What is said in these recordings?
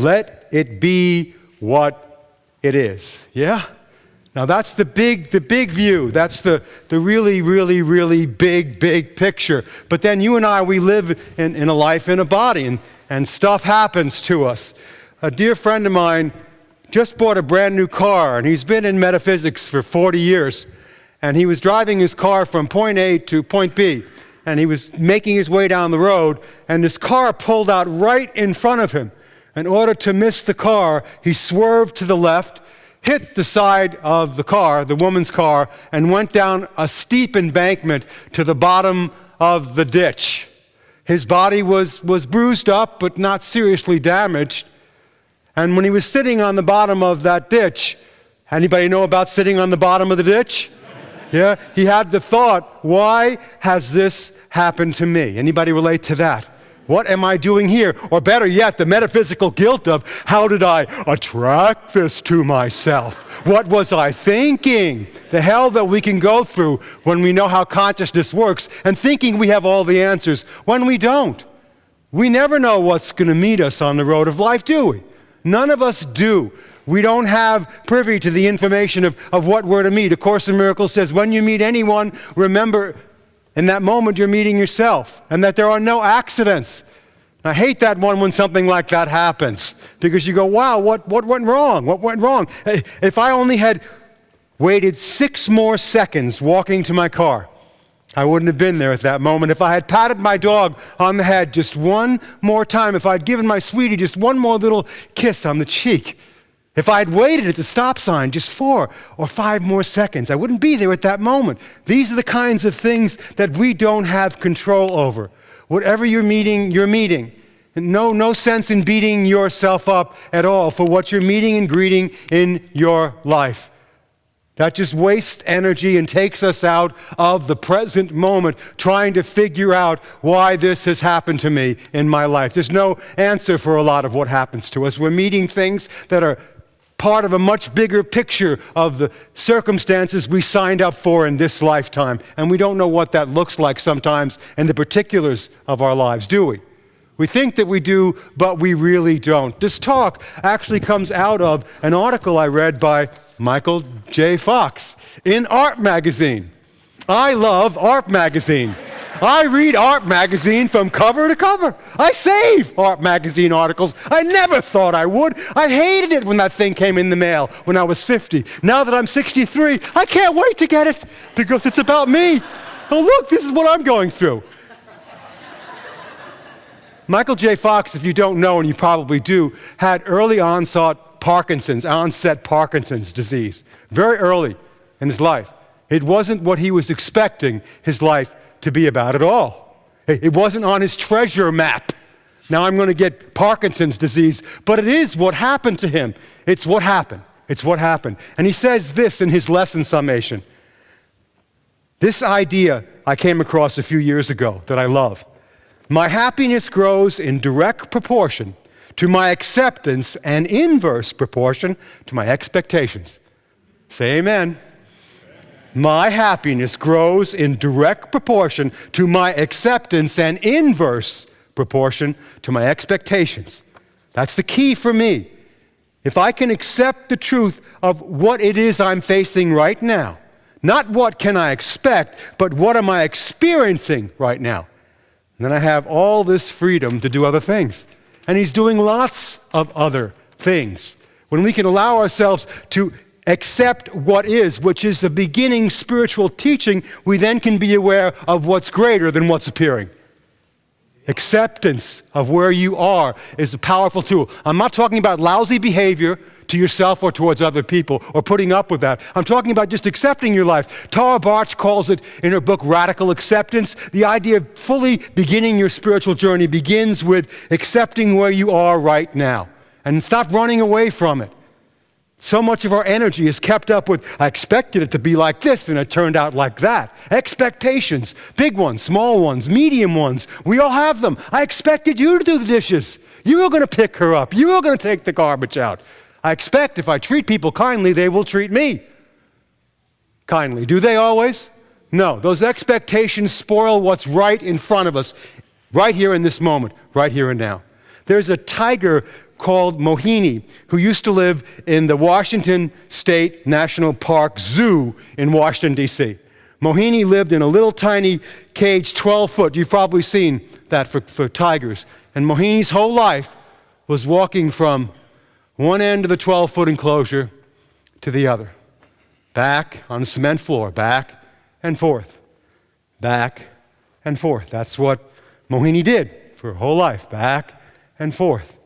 Let it be what it is. Yeah? Now that's the big view. That's the really, really, really big picture. But then you and I, we live in a life in a body, and stuff happens to us. A dear friend of mine just bought a brand new car, and he's been in metaphysics for 40 years. And he was driving his car from point A to point B, and he was making his way down the road, and this car pulled out right in front of him. In order to miss the car, he swerved to the left, hit the side of the car, the woman's car, and went down a steep embankment to the bottom of the ditch. His body was bruised up, but not seriously damaged. And when he was sitting on the bottom of that ditch, anybody know about sitting on the bottom of the ditch? Yeah, he had the thought, why has this happened to me? Anybody relate to that? What am I doing here? Or better yet, the metaphysical guilt of, how did I attract this to myself? What was I thinking? The hell that we can go through when we know how consciousness works and thinking we have all the answers when we don't. We never know what's going to meet us on the road of life, do we? None of us do. We don't have privy to the information of what we're to meet. A Course in Miracles says, when you meet anyone, remember in that moment you're meeting yourself, and that there are no accidents. I hate that one when something like that happens, because you go, wow, what went wrong? What went wrong? If I only had waited 6 more seconds walking to my car, I wouldn't have been there at that moment. If I had patted my dog on the head just one more time, if I'd given my sweetie just one more little kiss on the cheek, if I had waited at the stop sign just 4 or 5 more seconds, I wouldn't be there at that moment. These are the kinds of things that we don't have control over. Whatever you're meeting, you're meeting. And no sense in beating yourself up at all for what you're meeting and greeting in your life. That just wastes energy and takes us out of the present moment trying to figure out why this has happened to me in my life. There's no answer for a lot of what happens to us. We're meeting things that are part of a much bigger picture of the circumstances we signed up for in this lifetime. And we don't know what that looks like sometimes in the particulars of our lives, do we? We think that we do, but we really don't. This talk actually comes out of an article I read by Michael J. Fox in Art Magazine. I love Art Magazine. I read Art Magazine from cover to cover. I save Art Magazine articles. I never thought I would. I hated it when that thing came in the mail when I was 50. Now that I'm 63, I can't wait to get it because it's about me. Oh, look, this is what I'm going through. Michael J. Fox, if you don't know, and you probably do, had early onset Parkinson's disease, very early in his life. It wasn't what he was expecting his life to be about at all. It wasn't on his treasure map. Now I'm going to get Parkinson's disease, but it is what happened to him. It's what happened. It's what happened. And he says this in his lesson summation. This idea I came across a few years ago that I love. My happiness grows in direct proportion to my acceptance and inverse proportion to my expectations. Say amen. My happiness grows in direct proportion to my acceptance and inverse proportion to my expectations. That's the key for me. If I can accept the truth of what it is I'm facing right now, not what can I expect, but what am I experiencing right now, and then I have all this freedom to do other things. And he's doing lots of other things. When we can allow ourselves to accept what is, which is the beginning spiritual teaching, we then can be aware of what's greater than what's appearing. Acceptance of where you are is a powerful tool. I'm not talking about lousy behavior to yourself or towards other people or putting up with that. I'm talking about just accepting your life. Tara Barch calls it in her book Radical Acceptance. The idea of fully beginning your spiritual journey begins with accepting where you are right now and stop running away from it. So much of our energy is kept up with, I expected it to be like this, and it turned out like that. Expectations, big ones, small ones, medium ones, we all have them. I expected you to do the dishes. You were going to pick her up. You were going to take the garbage out. I expect if I treat people kindly, they will treat me kindly. Do they always? No. Those expectations spoil what's right in front of us, right here in this moment, right here and now. There's a tiger called Mohini who used to live in the Washington State National Park Zoo in Washington, D.C. Mohini lived in a little tiny cage, 12 foot. You've probably seen that for tigers. And Mohini's whole life was walking from one end of the 12-foot enclosure to the other. Back on the cement floor, back and forth, back and forth. That's what Mohini did for her whole life, back and forth,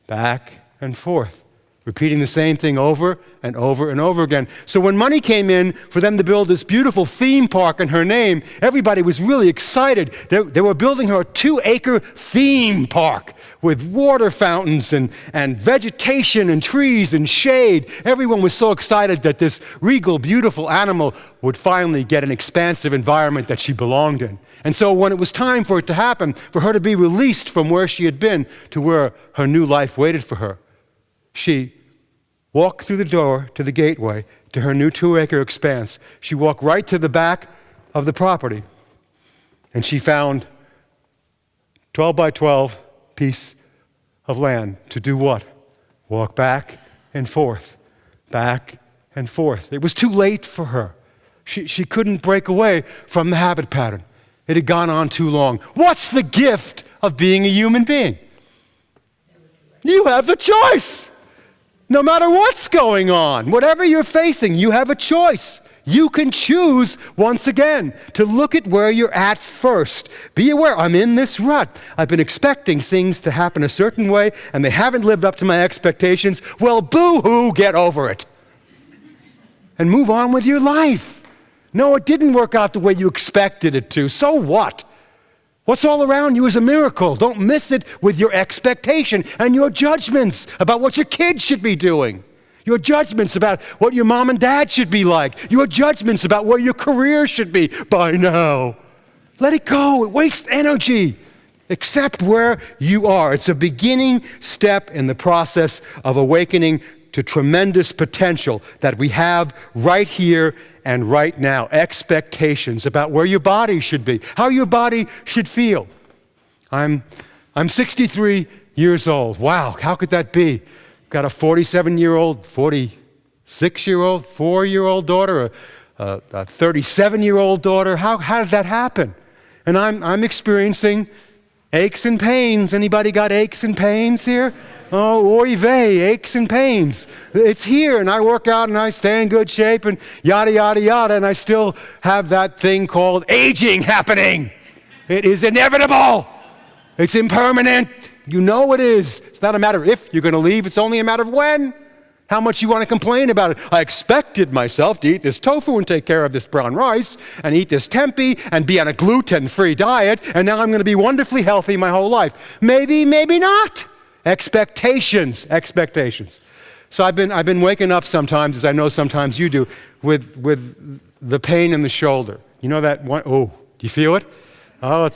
back and forth, repeating the same thing over and over and over again. So when money came in for them to build this beautiful theme park in her name, everybody was really excited. They were building her a 2-acre theme park with water fountains and vegetation and trees and shade. Everyone was so excited that this regal, beautiful animal would finally get an expansive environment that she belonged in. And so when it was time for it to happen, for her to be released from where she had been to where her new life waited for her, she walked through the door to the gateway to her new 2-acre expanse. She walked right to the back of the property, and she found 12 by 12 piece of land to do what? Walk back and forth, back and forth. It was too late for her. She couldn't break away from the habit pattern. It had gone on too long. What's the gift of being a human being? You have a choice. No matter what's going on, whatever you're facing, you have a choice. You can choose, once again, to look at where you're at first. Be aware, I'm in this rut. I've been expecting things to happen a certain way, and they haven't lived up to my expectations. Well, boo-hoo, get over it. And move on with your life. No, it didn't work out the way you expected it to. So what? What's all around you is a miracle. Don't miss it with your expectation and your judgments about what your kids should be doing. Your judgments about what your mom and dad should be like. Your judgments about where your career should be by now. Let it go. It wastes energy. Accept where you are. It's a beginning step in the process of awakening to tremendous potential that we have right here and right now. Expectations about where your body should be, how your body should feel. I'm 63 years old. Wow, how could that be? Got a 47-year-old, 46-year-old, 4-year-old daughter, a 37-year-old daughter. How did that happen? And I'm experiencing aches and pains. Anybody got aches and pains here? Oh, oy vey, aches and pains. It's here, and I work out, and I stay in good shape, and yada, yada, yada, and I still have that thing called aging happening. It is inevitable. It's impermanent. You know it is. It's not a matter of if you're going to leave. It's only a matter of when. How much you want to complain about it. I expected myself to eat this tofu and take care of this brown rice and eat this tempeh and be on a gluten-free diet, and now I'm going to be wonderfully healthy my whole life. Maybe, maybe not. Expectations. So I've been waking up sometimes, as I know sometimes you do, with the pain in the shoulder. You know that one? Oh, do you feel it? Oh,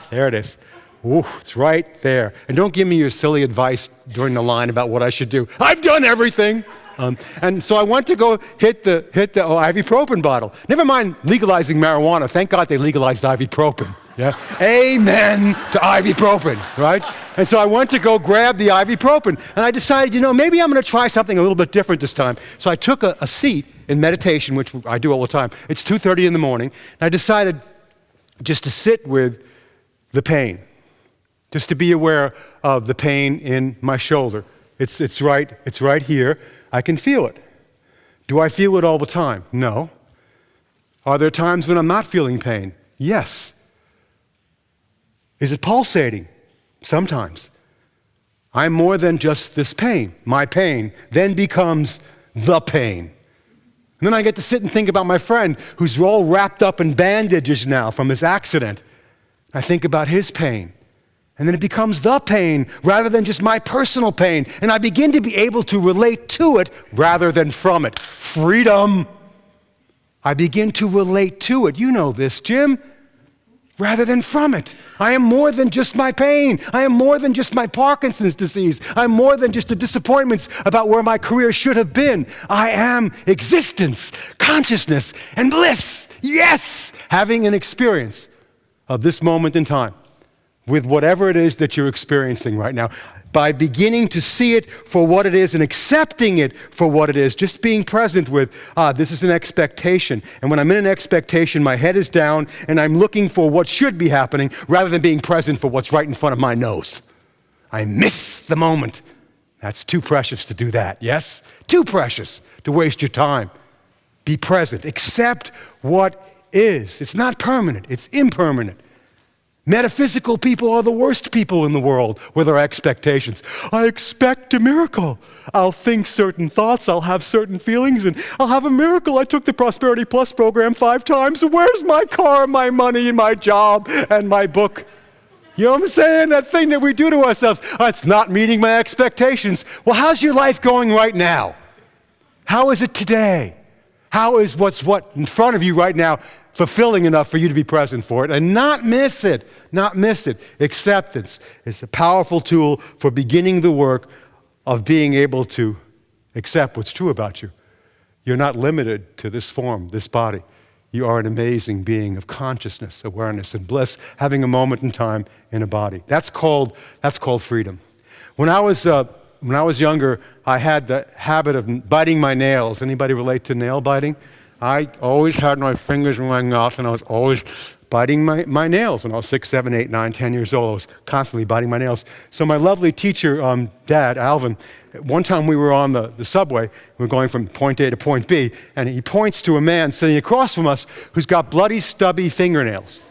there it is. Ooh, it's right there. And don't give me your silly advice during the line about what I should do. I've done everything. And so I went to go hit the ibuprofen bottle. Never mind legalizing marijuana. Thank God they legalized ibuprofen. Yeah. Amen to ibuprofen, right? And so I went to go grab the ibuprofen, and I decided, maybe I'm going to try something a little bit different this time. So I took a seat in meditation, which I do all the time. It's 2:30 in the morning, and I decided just to sit with the pain, just to be aware of the pain in my shoulder. It's right here. I can feel it. Do I feel it all the time? No. Are there times when I'm not feeling pain? Yes. Is it pulsating? Sometimes. I'm more than just this pain. My pain then becomes the pain. And then I get to sit and think about my friend who's all wrapped up in bandages now from his accident. I think about his pain. And then it becomes the pain rather than just my personal pain. And I begin to be able to relate to it rather than from it. Freedom. I begin to relate to it. You know this, Jim. Rather than from it. I am more than just my pain. I am more than just my Parkinson's disease. I'm more than just the disappointments about where my career should have been. I am existence, consciousness, and bliss. Yes! Having an experience of this moment in time with whatever it is that you're experiencing right now. by beginning to see it for what it is and accepting it for what it is, just being present with, this is an expectation. And when I'm in an expectation, my head is down and I'm looking for what should be happening rather than being present for what's right in front of my nose. I miss the moment. That's too precious to do that, yes? Too precious to waste your time. Be present. Accept what is. It's not permanent. It's impermanent. Metaphysical people are the worst people in the world with our expectations. I expect a miracle. I'll think certain thoughts, I'll have certain feelings, and I'll have a miracle. I took the Prosperity Plus program 5 times. Where's my car, my money, and my job, and my book? You know what I'm saying? That thing that we do to ourselves. It's not meeting my expectations. Well, how's your life going right now? How is it today? How is what's in front of you right now fulfilling enough for you to be present for it and not miss it? Not miss it. Acceptance is a powerful tool for beginning the work of being able to accept what's true about you. You're not limited to this form, this body. You are an amazing being of consciousness, awareness, and bliss, having a moment in time in a body. That's called freedom. When I was younger, I had the habit of biting my nails. Anybody relate to nail biting? I always had my fingers in my mouth, and I was always biting my nails. When I was 6, 7, 8, 9, 10 years old, I was constantly biting my nails. So my lovely teacher, Dad, Alvin, one time we were on the subway. We were going from point A to point B, and he points to a man sitting across from us who's got bloody, stubby fingernails.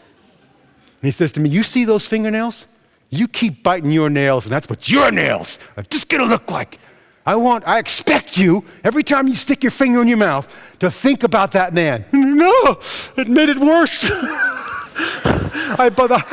And he says to me, "You see those fingernails? You keep biting your nails, and that's what your nails are just going to look like. I expect you, every time you stick your finger in your mouth, to think about that man." No, it made it worse. I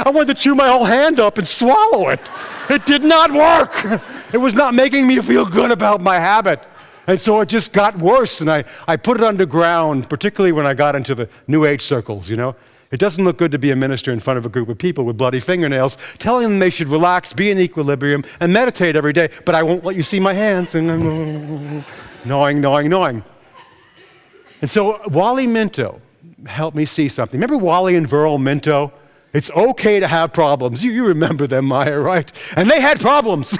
wanted to chew my whole hand up and swallow it. It did not work. It was not making me feel good about my habit. And so it just got worse, and I put it underground, particularly when I got into the New Age circles, you know. It doesn't look good to be a minister in front of a group of people with bloody fingernails, telling them they should relax, be in equilibrium, and meditate every day, but I won't let you see my hands, and gnawing. And so Wally Minto helped me see something. Remember Wally and Verl Minto? It's okay to have problems. You remember them, Maya, right? And they had problems.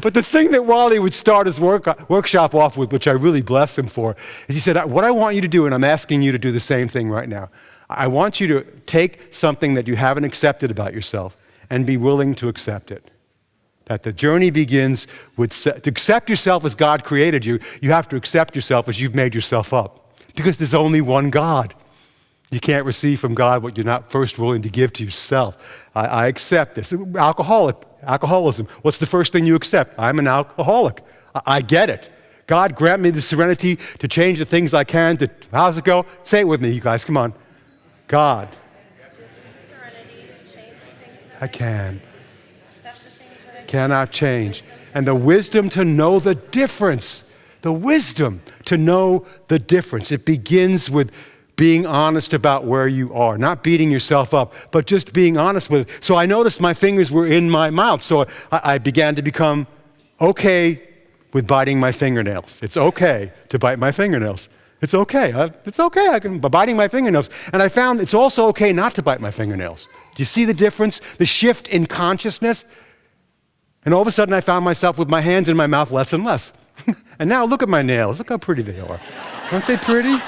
But the thing that Wally would start his workshop off with, which I really bless him for, is he said, what I want you to do, and I'm asking you to do the same thing right now, I want you to take something that you haven't accepted about yourself and be willing to accept it. That the journey begins with, to accept yourself as God created you, you have to accept yourself as you've made yourself up. Because there's only one God. You can't receive from God what you're not first willing to give to yourself. I accept this. Alcoholism. What's the first thing you accept? I'm an alcoholic. I get it. God, grant me the serenity to change the things I can. How's it go? Say it with me, you guys. Come on. God. I can. Cannot change. And the wisdom to know the difference. The wisdom to know the difference. It begins with being honest about where you are, not beating yourself up, but just being honest with it. So I noticed my fingers were in my mouth, so I began to become okay with biting my fingernails. It's okay to bite my fingernails. It's okay. I can be biting my fingernails. And I found it's also okay not to bite my fingernails. Do you see the difference? The shift in consciousness? And all of a sudden I found myself with my hands in my mouth less and less. And now look at my nails. Look how pretty they are. Aren't they pretty?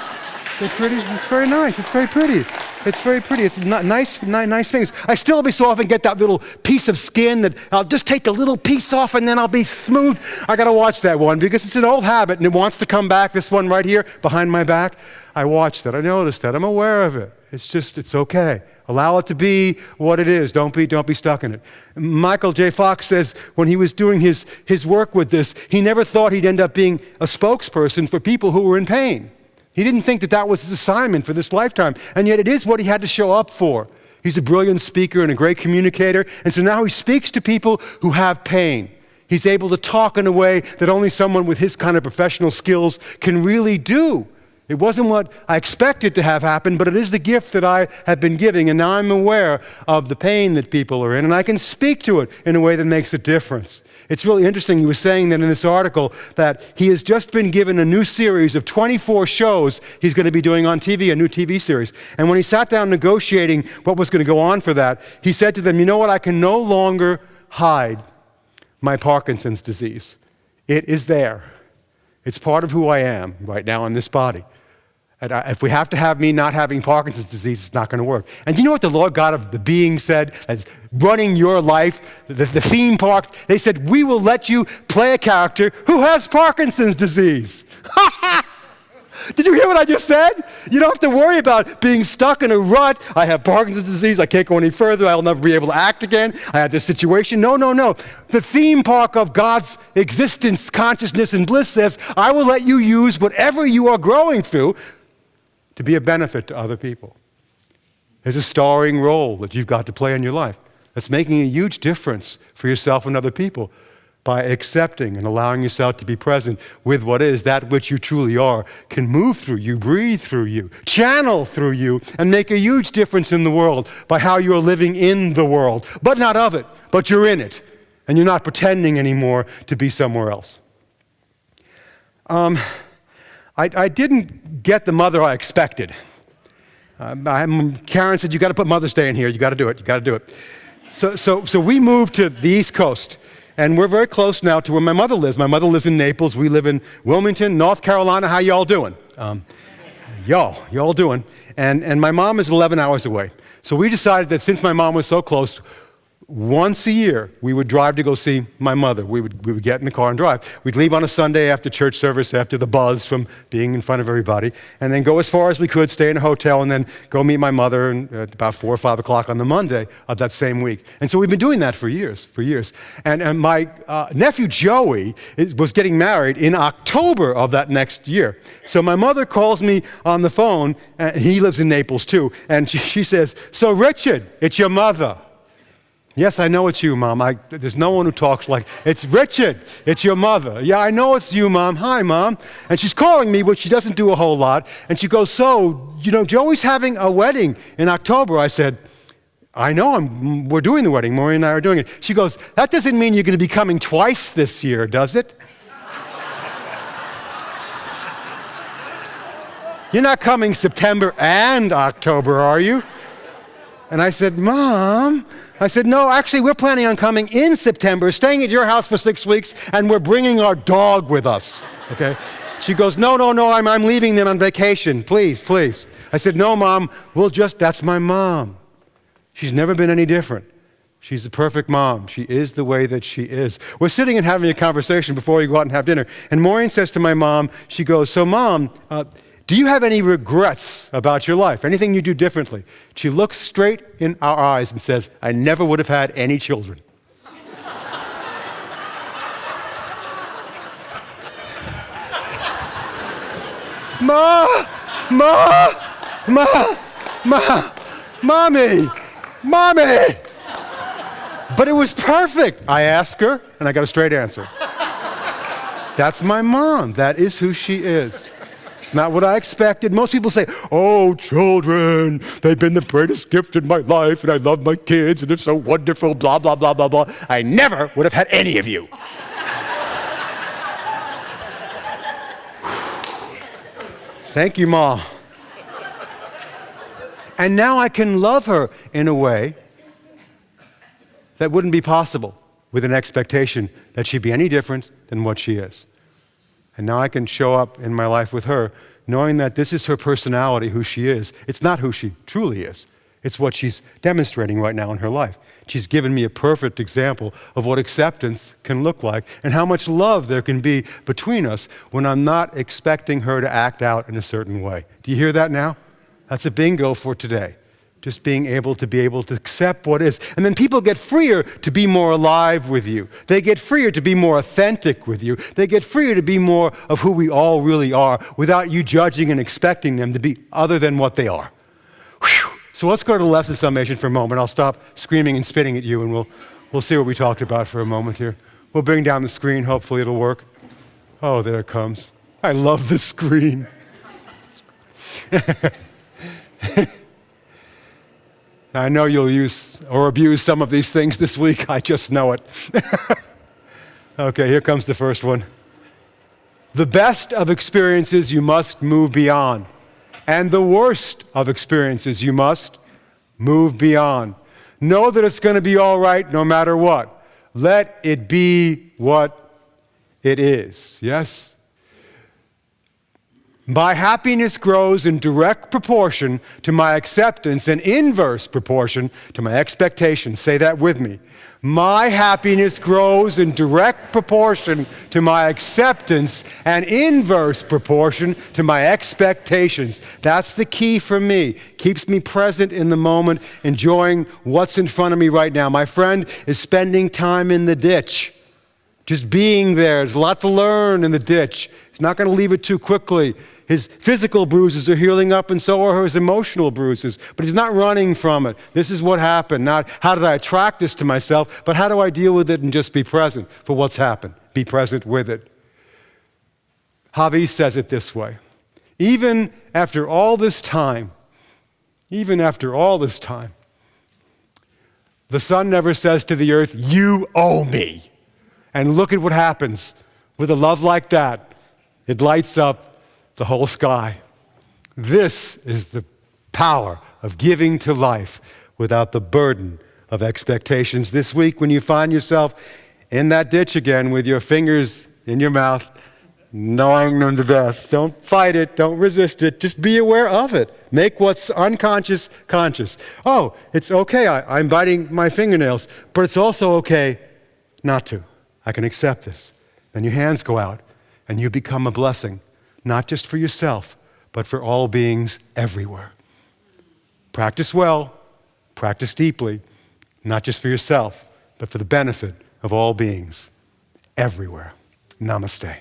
They're pretty. It's very nice. It's very pretty. It's very pretty. It's nice fingers. I still every so often get that little piece of skin that I'll just take the little piece off and then I'll be smooth. I got to watch that one because it's an old habit and it wants to come back. This one right here behind my back. I watched that. I noticed that. I'm aware of it. It's okay. Allow it to be what it is. Don't be stuck in it. Michael J. Fox says when he was doing his work with this, he never thought he'd end up being a spokesperson for people who were in pain. He didn't think that was his assignment for this lifetime, and yet it is what he had to show up for. He's a brilliant speaker and a great communicator, and so now he speaks to people who have pain. He's able to talk in a way that only someone with his kind of professional skills can really do. It wasn't what I expected to have happen, but it is the gift that I have been giving, and now I'm aware of the pain that people are in, and I can speak to it in a way that makes a difference. It's really interesting. He was saying that in this article that he has just been given a new series of 24 shows he's going to be doing on TV, a new TV series. And when he sat down negotiating what was going to go on for that, he said to them, you know what, I can no longer hide my Parkinson's disease. It is there. It's part of who I am right now in this body. And if we have to have me not having Parkinson's disease, it's not going to work. And you know what the Lord God of the being said as running your life, the theme park? They said, we will let you play a character who has Parkinson's disease. Did you hear what I just said? You don't have to worry about being stuck in a rut. I have Parkinson's disease. I can't go any further. I'll never be able to act again. I have this situation. No. The theme park of God's existence, consciousness, and bliss says, I will let you use whatever you are growing through to be a benefit to other people. There's a starring role that you've got to play in your life that's making a huge difference for yourself and other people by accepting and allowing yourself to be present with what is, that which you truly are, can move through you, breathe through you, channel through you, and make a huge difference in the world by how you're living in the world, but not of it, but you're in it, and you're not pretending anymore to be somewhere else. I didn't get the mother I expected. Karen said, you got to put Mother's Day in here. You got to do it. So we moved to the East Coast, and we're very close now to where my mother lives. My mother lives in Naples. We live in Wilmington, North Carolina. How y'all doing? Y'all doing? And my mom is 11 hours away. So we decided that since my mom was so close, once a year, we would drive to go see my mother. We would get in the car and drive. We'd leave on a Sunday after church service, after the buzz from being in front of everybody, and then go as far as we could, stay in a hotel, and then go meet my mother at about 4 or 5 o'clock on the Monday of that same week. And so we've been doing that for years. And my nephew Joey was getting married in October of that next year. So my mother calls me on the phone, and he lives in Naples too, and she says, so Richard, it's your mother. Yes, I know it's you, Mom. There's no one who talks like, it's Richard, it's your mother. Yeah, I know it's you, Mom. Hi, Mom. And she's calling me, which she doesn't do a whole lot. And she goes, so, Joey's having a wedding in October. I said, I know, we're doing the wedding. Maureen and I are doing it. She goes, that doesn't mean you're going to be coming twice this year, does it? You're not coming September and October, are you? And I said, Mom, no, actually, we're planning on coming in September, staying at your house for 6 weeks, and we're bringing our dog with us, okay? She goes, no, I'm leaving them on vacation, please. I said, no, Mom, that's my mom. She's never been any different. She's the perfect mom. She is the way that she is. We're sitting and having a conversation before we go out and have dinner, and Maureen says to my mom, she goes, so Mom, do you have any regrets about your life? Anything you do differently? She looks straight in our eyes and says, I never would have had any children. Mommy. But it was perfect. I asked her, and I got a straight answer. That's my mom. That is who she is. It's not what I expected. Most people say, oh, children, they've been the greatest gift in my life, and I love my kids, and they're so wonderful, blah, blah, blah, blah, blah. I never would have had any of you. Thank you, Ma. And now I can love her in a way that wouldn't be possible with an expectation that she'd be any different than what she is. And now I can show up in my life with her, knowing that this is her personality, who she is. It's not who she truly is. It's what she's demonstrating right now in her life. She's given me a perfect example of what acceptance can look like and how much love there can be between us when I'm not expecting her to act out in a certain way. Do you hear that now? That's a bingo for today. Just being able to accept what is. And then people get freer to be more alive with you. They get freer to be more authentic with you. They get freer to be more of who we all really are without you judging and expecting them to be other than what they are. Whew. So let's go to the lesson summation for a moment. I'll stop screaming and spitting at you, and we'll see what we talked about for a moment here. We'll bring down the screen. Hopefully it'll work. Oh, there it comes. I love the screen. I know you'll use or abuse some of these things this week. I just know it. Okay, here comes the first one. The best of experiences you must move beyond, and the worst of experiences you must move beyond. Know that it's going to be all right no matter what. let it be what it is. Yes? My happiness grows in direct proportion to my acceptance and inverse proportion to my expectations. Say that with me. My happiness grows in direct proportion to my acceptance and inverse proportion to my expectations. That's the key for me. Keeps me present in the moment, enjoying what's in front of me right now. My friend is spending time in the ditch. Just being there. There's a lot to learn in the ditch. He's not going to leave it too quickly. His physical bruises are healing up, and so are his emotional bruises. But he's not running from it. This is what happened. Not how did I attract this to myself, but how do I deal with it and just be present for what's happened. Be present with it. Hafiz says it this way. Even after all this time, the sun never says to the earth, you owe me. And look at what happens. With a love like that, it lights up the whole sky. This is the power of giving to life without the burden of expectations. This week, when you find yourself in that ditch again with your fingers in your mouth, gnawing them to death, don't fight it, don't resist it, just be aware of it. Make what's unconscious conscious. Oh, it's okay, I'm biting my fingernails, but it's also okay not to. I can accept this. Then your hands go out and you become a blessing. Not just for yourself, but for all beings everywhere. Practice well, practice deeply, not just for yourself, but for the benefit of all beings everywhere. Namaste.